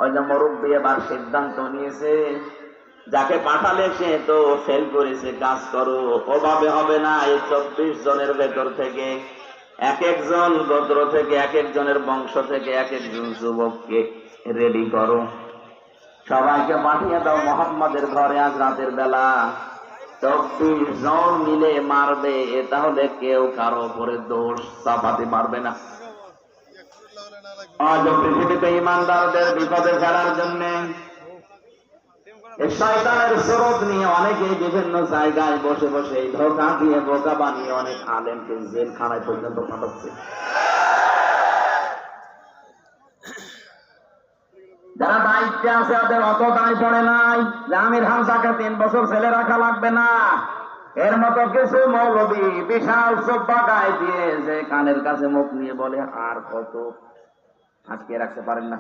ওই যে মুরব্বী এবার সিদ্ধান্ত নিয়েছে, যাকে পাঠালে সে তো ফেল করেছে, কাজ করো, ওভাবে হবে না। এই 24 জনের ভেতর থেকে এক একজন গোত্র থেকে, এক একজনের বংশ থেকে এক একজন যুবককে রেডি করো, সবাইকে পাঠিয়ে দাও মোহাম্মদের ঘরে আজ রাতের বেলা। 24 জন মিলে মারবে, তাহলে কেউ কারো উপরে দোষ চাপাতে পারবে না। আজ পৃথিবীতে ইমানদারদের বিপদে ফেলার জন্য শয়তানের স্রোত নিয়ে অনেকেই বিভিন্ন জায়গায় বসে বসে ধোঁকা দিয়ে বোকা বানিয়ে অনেক আলেমকে জেলখানায় পর্যন্ত পাঠাচ্ছে। যারা দায়িত্বে আছে ওদের অত দায় পড়ে নাই যে আমির হামজাকে 3 বছর ছেলে রাখা লাগবে না। এর মতো কিছু মৌলবী বিশাল সোপা গায়ে দিয়ে যে কানের কাছে মুখ নিয়ে বলে আর কত আটকে রাখতে পারেন না।